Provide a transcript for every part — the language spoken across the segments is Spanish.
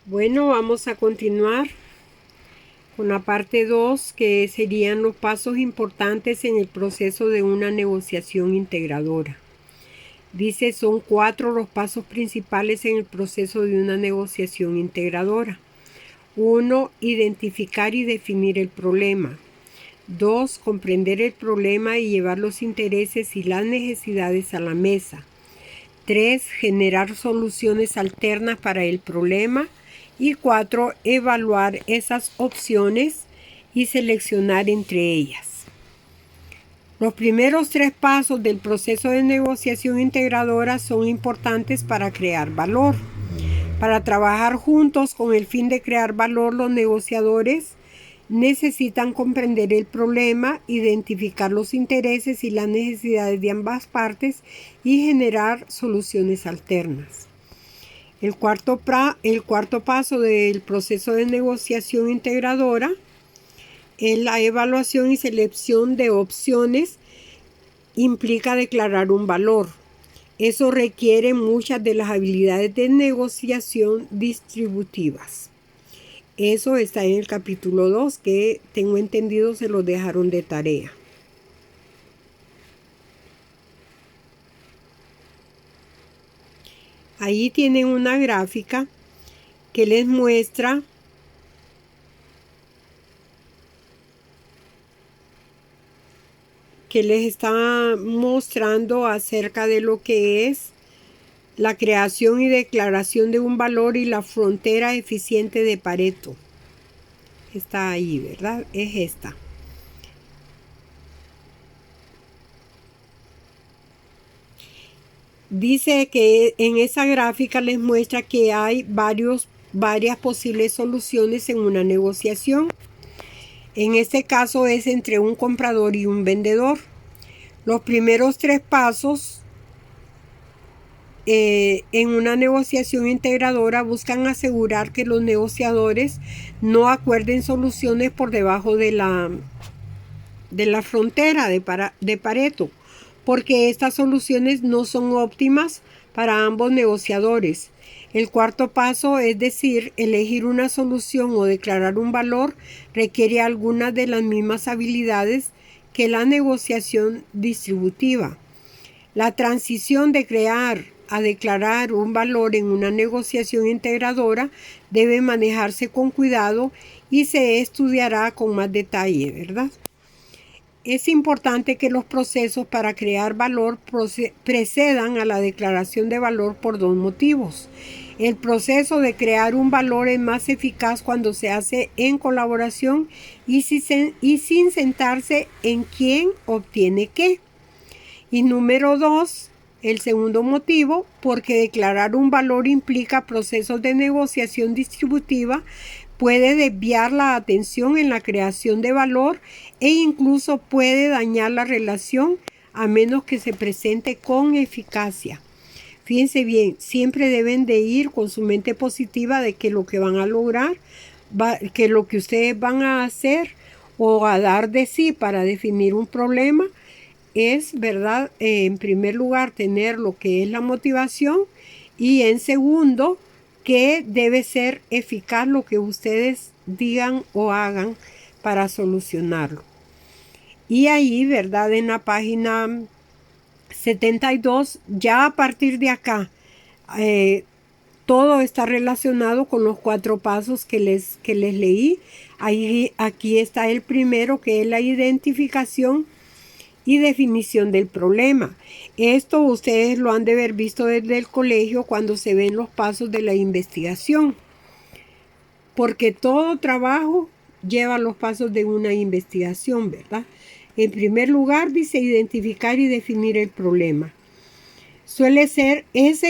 Bueno, vamos a continuar con la parte 2, que serían los pasos importantes en el proceso de una negociación integradora. Dice, son 4 los pasos principales en el proceso de una negociación integradora. 1. Identificar y definir el problema. 2. Comprender el problema y llevar los intereses y las necesidades a la mesa. 3. Generar soluciones alternas para el problema. Y 4. Evaluar esas opciones y seleccionar entre ellas. Los primeros 3 pasos del proceso de negociación integradora son importantes para crear valor. Para trabajar juntos con el fin de crear valor, los negociadores necesitan comprender el problema, identificar los intereses y las necesidades de ambas partes y generar soluciones alternas. El cuarto paso del proceso de negociación integradora es la evaluación y selección de opciones. Implica declarar un valor. Eso requiere muchas de las habilidades de negociación distributivas. Eso está en el capítulo 2, que tengo entendido se lo dejaron de tarea. Ahí tienen una gráfica que les muestra les está mostrando acerca de lo que es la creación y declaración de un valor y la frontera eficiente de Pareto. Está ahí, ¿verdad? Es esta. Dice que en esa gráfica les muestra que hay varias posibles soluciones en una negociación. En este caso es entre un comprador y un vendedor. Los primeros 3 pasos en una negociación integradora buscan asegurar que los negociadores no acuerden soluciones por debajo de la frontera de Pareto, porque estas soluciones no son óptimas para ambos negociadores. El cuarto paso, es decir, elegir una solución o declarar un valor, requiere algunas de las mismas habilidades que la negociación distributiva. La transición de crear a declarar un valor en una negociación integradora debe manejarse con cuidado y se estudiará con más detalle, ¿verdad? Es importante que los procesos para crear valor precedan a la declaración de valor por 2 motivos. El proceso de crear un valor es más eficaz cuando se hace en colaboración y sin sentarse en quién obtiene qué. Y número 2, el segundo motivo, porque declarar un valor implica procesos de negociación distributiva, puede desviar la atención en la creación de valor e incluso puede dañar la relación a menos que se presente con eficacia. Fíjense bien, siempre deben de ir con su mente positiva de que lo que van a lograr, que lo que ustedes van a hacer o a dar de sí para definir un problema es, ¿verdad? En primer lugar, tener lo que es la motivación y en segundo, que debe ser eficaz lo que ustedes digan o hagan para solucionarlo. Y ahí, ¿verdad? En la página 72, ya a partir de acá, todo está relacionado con los 4 pasos que les leí. Aquí está el primero, que es la identificación y definición del problema. Esto ustedes lo han de haber visto desde el colegio cuando se ven los pasos de la investigación, porque todo trabajo lleva los pasos de una investigación, ¿verdad? En primer lugar, dice identificar y definir el problema. Suele ser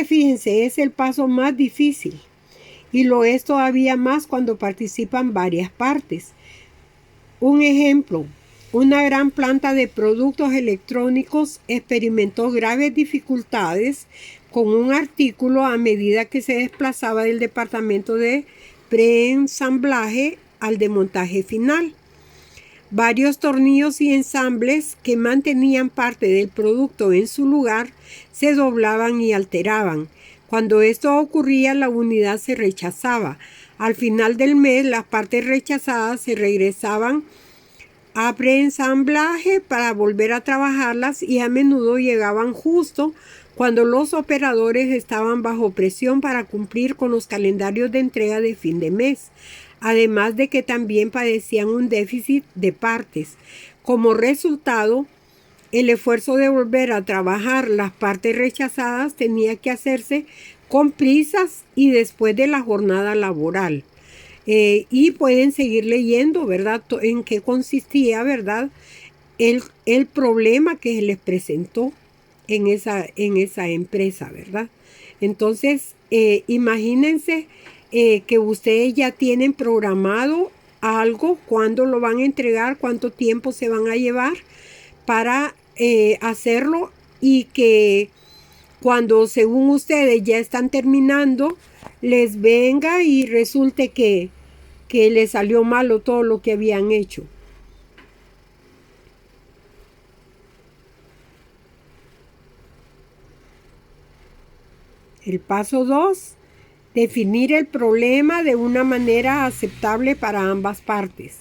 fíjense, es el paso más difícil y lo es todavía más cuando participan varias partes. Un ejemplo: una gran planta de productos electrónicos experimentó graves dificultades con un artículo a medida que se desplazaba del departamento de preensamblaje al de montaje final. Varios tornillos y ensambles que mantenían parte del producto en su lugar se doblaban y alteraban, Cuando esto ocurría, la unidad se rechazaba. Al final del mes, las partes rechazadas se regresaban a preensamblaje para volver a trabajarlas y a menudo llegaban justo cuando los operadores estaban bajo presión para cumplir con los calendarios de entrega de fin de mes, además de que también padecían un déficit de partes. Como resultado, el esfuerzo de volver a trabajar las partes rechazadas tenía que hacerse con prisas y después de la jornada laboral. Y pueden seguir leyendo, ¿verdad? En qué consistía, ¿verdad? El problema que se les presentó en esa empresa, ¿verdad? Entonces, imagínense que ustedes ya tienen programado algo, cuándo lo van a entregar, cuánto tiempo se van a llevar para hacerlo, y que cuando según ustedes ya están terminando, les venga y resulte que les salió malo todo lo que habían hecho. El paso 2. Definir el problema de una manera aceptable para ambas partes.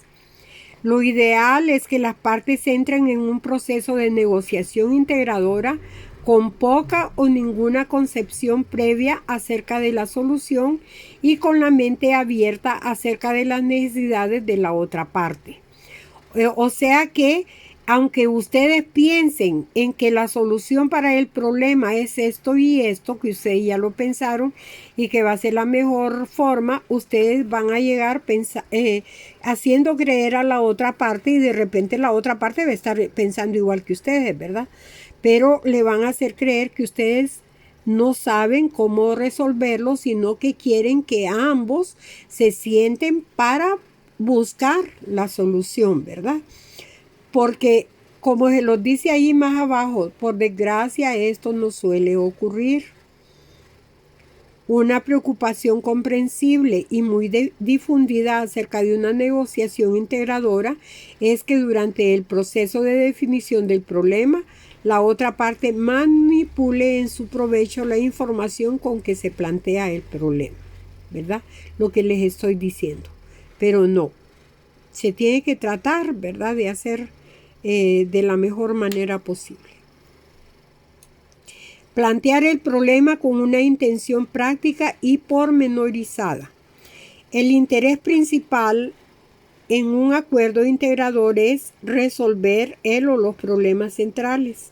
Lo ideal es que las partes entren en un proceso de negociación integradora con poca o ninguna concepción previa acerca de la solución y con la mente abierta acerca de las necesidades de la otra parte. O sea que, aunque ustedes piensen en que la solución para el problema es esto y esto, que ustedes ya lo pensaron y que va a ser la mejor forma, ustedes van a llegar haciendo creer a la otra parte, y de repente la otra parte va a estar pensando igual que ustedes, ¿verdad? Pero le van a hacer creer que ustedes no saben cómo resolverlo, sino que quieren que ambos se sienten para buscar la solución, ¿verdad? Porque, como se los dice ahí más abajo, por desgracia esto no suele ocurrir. Una preocupación comprensible y muy difundida acerca de una negociación integradora es que durante el proceso de definición del problema, la otra parte manipule en su provecho la información con que se plantea el problema, ¿verdad? Lo que les estoy diciendo. Pero no, se tiene que tratar, ¿verdad?, de hacer de la mejor manera posible. Plantear el problema con una intención práctica y pormenorizada. El interés principal en un acuerdo integrador es resolver el o los problemas centrales.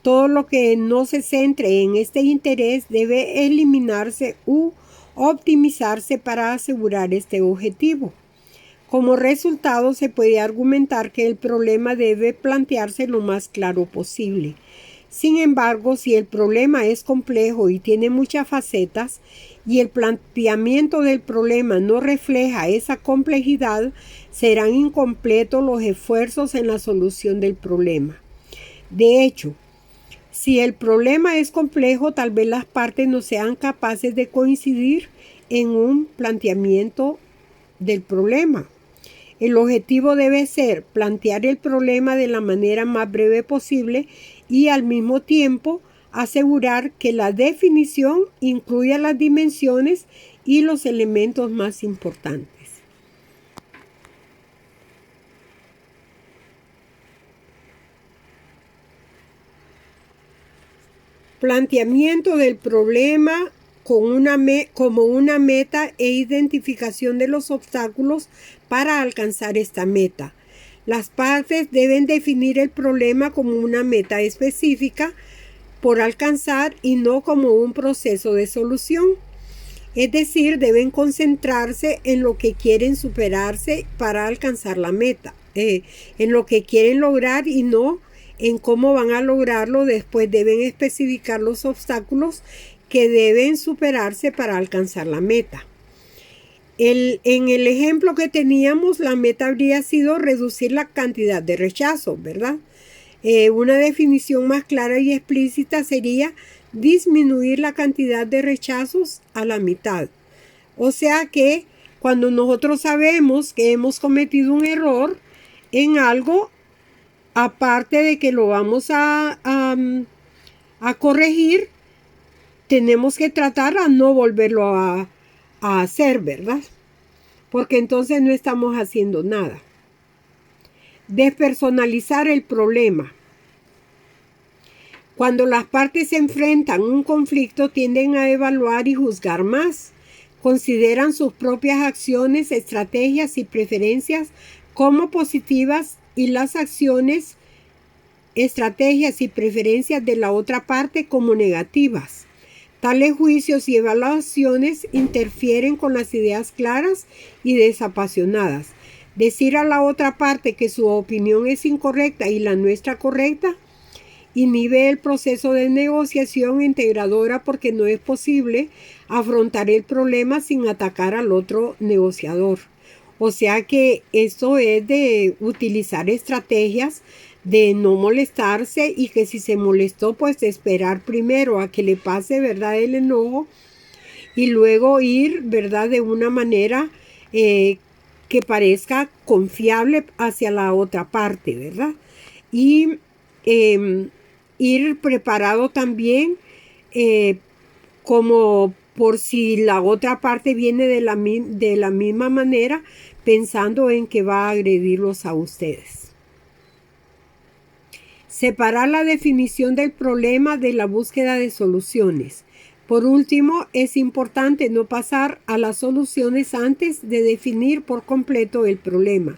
Todo lo que no se centre en este interés debe eliminarse u optimizarse para asegurar este objetivo. Como resultado, se puede argumentar que el problema debe plantearse lo más claro posible. Sin embargo, si el problema es complejo y tiene muchas facetas, y el planteamiento del problema no refleja esa complejidad, serán incompletos los esfuerzos en la solución del problema. De hecho, si el problema es complejo, tal vez las partes no sean capaces de coincidir en un planteamiento del problema. El objetivo debe ser plantear el problema de la manera más breve posible y al mismo tiempo asegurar que la definición incluya las dimensiones y los elementos más importantes. Planteamiento del problema como una meta e identificación de los obstáculos para alcanzar esta meta. Las partes deben definir el problema como una meta específica por alcanzar y no como un proceso de solución. Es decir, deben concentrarse en lo que quieren superarse para alcanzar la meta, en lo que quieren lograr y no en cómo van a lograrlo. Después deben especificar los obstáculos que deben superarse para alcanzar la meta. En el ejemplo que teníamos, la meta habría sido reducir la cantidad de rechazos, ¿verdad? Una definición más clara y explícita sería disminuir la cantidad de rechazos a la mitad. O sea que cuando nosotros sabemos que hemos cometido un error en algo, aparte de que lo vamos a corregir, tenemos que tratar a no volverlo a hacer, ¿verdad? Porque entonces no estamos haciendo nada. Despersonalizar el problema. Cuando las partes se enfrentan a un conflicto, tienden a evaluar y juzgar más. Consideran sus propias acciones, estrategias y preferencias como positivas y las acciones, estrategias y preferencias de la otra parte como negativas. Tales juicios y evaluaciones interfieren con las ideas claras y desapasionadas. Decir a la otra parte que su opinión es incorrecta y la nuestra correcta inhibe el proceso de negociación integradora porque no es posible afrontar el problema sin atacar al otro negociador. O sea que esto es de utilizar estrategias de no molestarse y que si se molestó, pues esperar primero a que le pase, ¿verdad?, el enojo y luego ir, ¿verdad?, de una manera que parezca confiable hacia la otra parte, ¿verdad? Y ir preparado también como por si la otra parte viene de la misma manera, pensando en que va a agredirlos a ustedes. Separar la definición del problema de la búsqueda de soluciones. Por último, es importante no pasar a las soluciones antes de definir por completo el problema.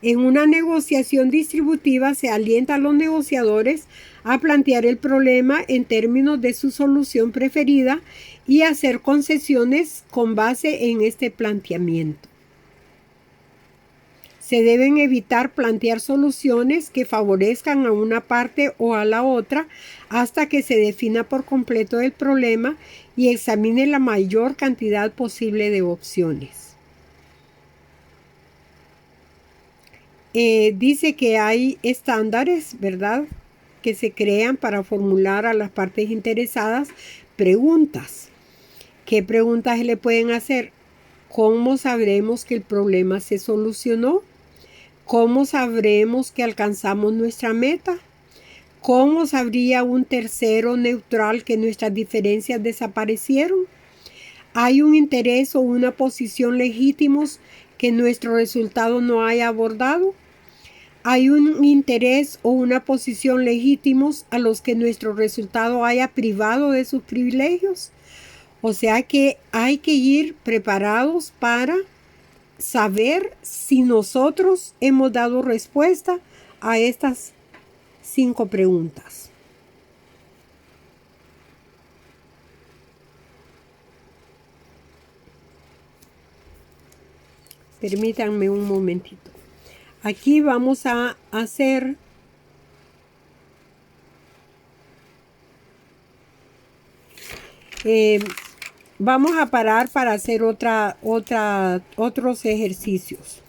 En una negociación distributiva se alienta a los negociadores a plantear el problema en términos de su solución preferida y hacer concesiones con base en este planteamiento. Se deben evitar plantear soluciones que favorezcan a una parte o a la otra hasta que se defina por completo el problema y examine la mayor cantidad posible de opciones. Dice que hay estándares, ¿verdad?, que se crean para formular a las partes interesadas preguntas. ¿Qué preguntas le pueden hacer? ¿Cómo sabremos que el problema se solucionó? ¿Cómo sabremos que alcanzamos nuestra meta? ¿Cómo sabría un tercero neutral que nuestras diferencias desaparecieron? ¿Hay un interés o una posición legítimos que nuestro resultado no haya abordado? ¿Hay un interés o una posición legítimos a los que nuestro resultado haya privado de sus privilegios? O sea que hay que ir preparados para saber si nosotros hemos dado respuesta a estas 5 preguntas. Permítanme un momentito. Aquí vamos a hacer vamos a parar para hacer otros ejercicios.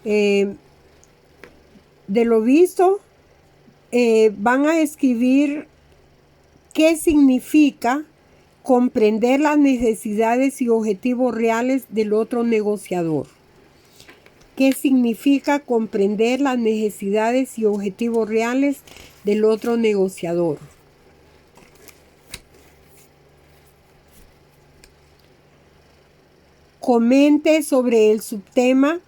De lo visto, van a escribir qué significa comprender las necesidades y objetivos reales del otro negociador. ¿Qué significa comprender las necesidades y objetivos reales del otro negociador? Comente sobre el subtema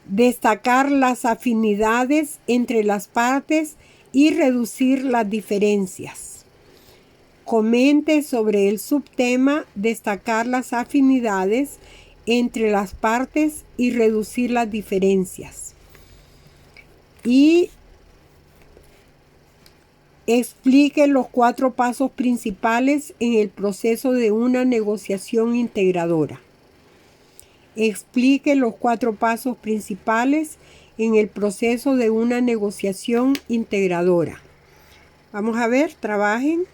destacar las afinidades entre las partes y reducir las diferencias. Comente sobre el subtema destacar las afinidades entre las partes y reducir las diferencias. Y explique los 4 pasos principales en el proceso de una negociación integradora. Explique los 4 pasos principales en el proceso de una negociación integradora. Vamos a ver, trabajen.